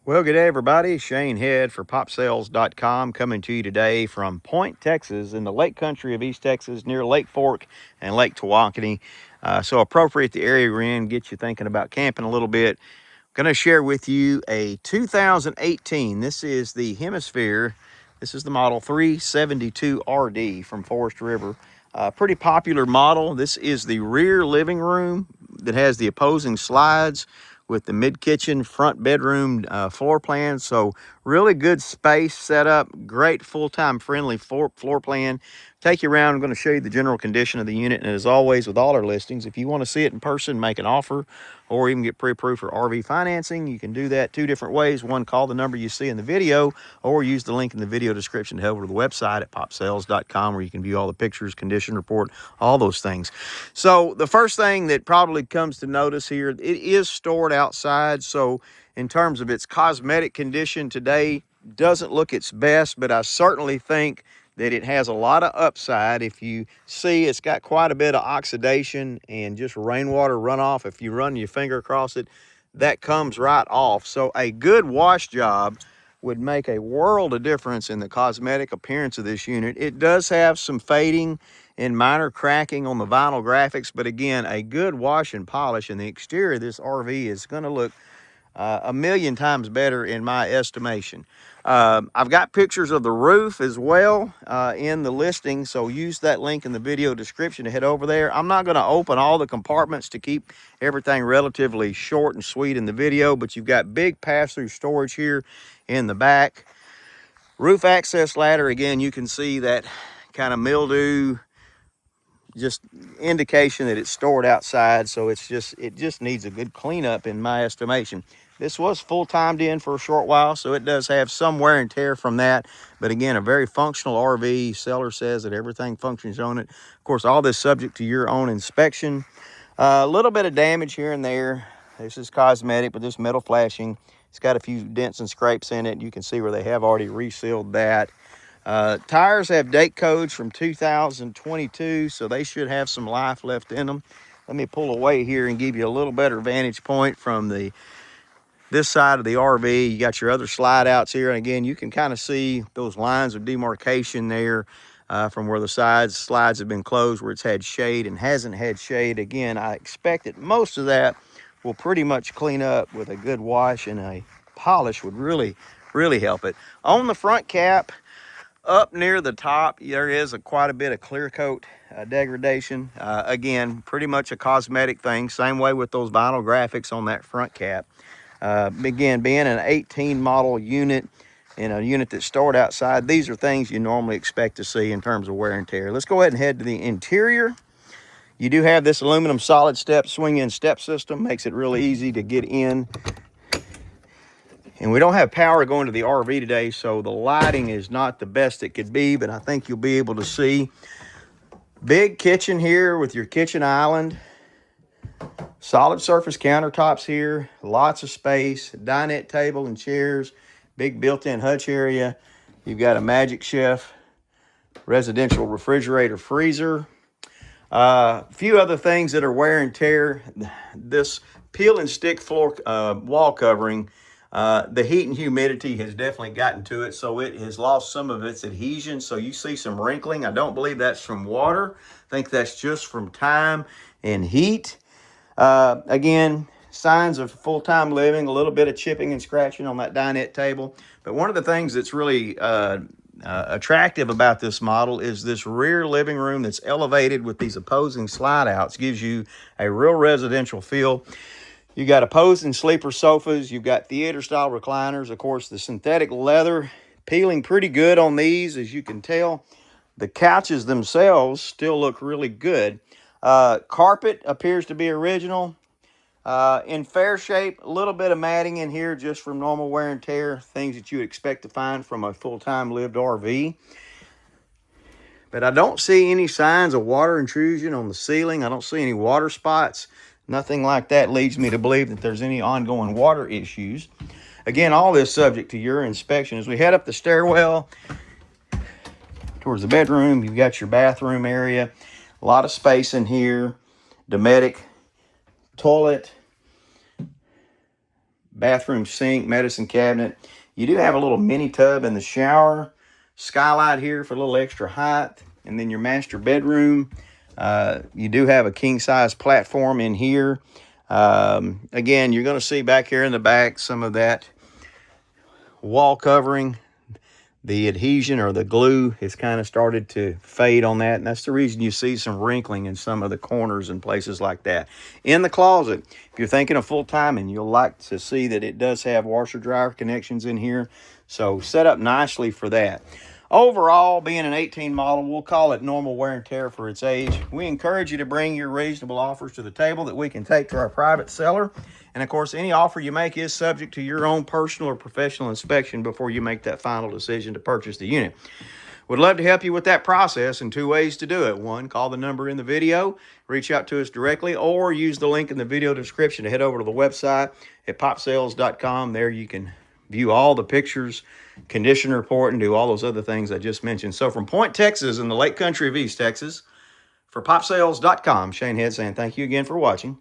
Well, good day, everybody. Shane Head for popsales.com coming to you today from Point, Texas, in the lake country of East Texas, near Lake Fork and Lake Tawakoni. So appropriate the area we're in, get you thinking about camping a little bit. Going to share with you a 2018. This is the Hemisphere. This is the model 372RD from Forest River. Pretty popular model. This is the rear living room that has the opposing slides with the mid-kitchen front bedroom floor plan. So really good space setup, great full-time friendly floor plan. Take you around. I'm going to show you the general condition of the unit. And as always with all our listings, if you want to see it in person, make an offer, or even get pre-approved for RV financing, you can do that two different ways. One, call the number you see in the video, or use the link in the video description to head over to the website at popsales.com, where you can view all the pictures, condition report, all those things. So the first thing that probably comes to notice here, it is stored outside. So in terms of its cosmetic condition today, doesn't look its best, but I certainly think that it has a lot of upside. If you see, it's got quite a bit of oxidation and just rainwater runoff. If you run your finger across it, that comes right off. So a good wash job would make a world of difference in the cosmetic appearance of this unit. It does have some fading and minor cracking on the vinyl graphics, but again, a good wash and polish, and the exterior of this RV is going to look a million times better in my estimation. I've got pictures of the roof as well in the listing, so use that link in the video description to head over there. I'm not going to open all the compartments to keep everything relatively short and sweet in the video, but you've got big pass-through storage here in the back. Roof access ladder, again, you can see that kind of mildew, just indication that it's stored outside, so it just needs a good cleanup in my estimation. This was full-timed in for a short while, so it does have some wear and tear from that, but again, a very functional RV. Seller says that everything functions on it. Of course, all this subject to your own inspection. A little bit of damage here and there. This is cosmetic, but this metal flashing, it's got a few dents and scrapes in it. You can see where they have already resealed that. Tires have date codes from 2022, so they should have some life left in them. Let me pull away here and give you a little better vantage point from this side of the RV. You got your other slide outs here, and again, you can kind of see those lines of demarcation there from where the slides have been closed, where it's had shade and hasn't had shade. Again, I expect that most of that will pretty much clean up with a good wash, and a polish would really help it. On the front cap, up near the top, there is quite a bit of clear coat degradation. Again, pretty much a cosmetic thing. Same way with those vinyl graphics on that front cap. Again, being an 18 model unit and a unit that's stored outside, these are things you normally expect to see in terms of wear and tear. Let's go ahead and head to the interior. You do have this aluminum solid step swing-in step system. Makes it really easy to get in. And we don't have power going to the RV today, so the lighting is not the best it could be, but I think you'll be able to see. Big kitchen here with your kitchen island. Solid surface countertops here. Lots of space. Dinette table and chairs. Big built-in hutch area. You've got a Magic Chef residential refrigerator freezer. A few other things that are wear and tear. This peel and stick floor wall covering, the heat and humidity has definitely gotten to it, so it has lost some of its adhesion. So you see some wrinkling. I don't believe that's from water. I think that's just from time and heat. Again, signs of full-time living, a little bit of chipping and scratching on that dinette table. But one of the things that's really attractive about this model is this rear living room that's elevated with these opposing slide outs. Gives you a real residential feel. You got opposing sleeper sofas. You've got theater style recliners. Of course, the synthetic leather peeling pretty good on these, as you can tell. The couches themselves still look really good. Carpet appears to be original. In fair shape, a little bit of matting in here just from normal wear and tear, things that you would expect to find from a full-time lived RV. But I don't see any signs of water intrusion on the ceiling. I don't see any water spots. Nothing like that leads me to believe that there's any ongoing water issues. Again, all this subject to your inspection. As we head up the stairwell towards the bedroom, you've got your bathroom area. A lot of space in here. Dometic toilet, bathroom sink, medicine cabinet. You do have a little mini tub in the shower, skylight here for a little extra height, and then your master bedroom. You do have a king-size platform in here. Again, you're going to see back here in the back some of that wall covering. The adhesion or the glue has kind of started to fade on that, and that's the reason you see some wrinkling in some of the corners and places like that. In the closet, if you're thinking of full-time, and you'll like to see that it does have washer-dryer connections in here, so set up nicely for that. Overall, being an 18 model, we'll call it normal wear and tear for its age. We encourage you to bring your reasonable offers to the table that we can take to our private seller. And of course, any offer you make is subject to your own personal or professional inspection before you make that final decision to purchase the unit. Would love to help you with that process, and 2 ways to do it. 1, call the number in the video, reach out to us directly, or use the link in the video description to head over to the website at popsales.com. There you can view all the pictures, condition report, and do all those other things I just mentioned. So from Point, Texas, in the Lake Country of East Texas, for popsales.com, Shane Head saying thank you again for watching.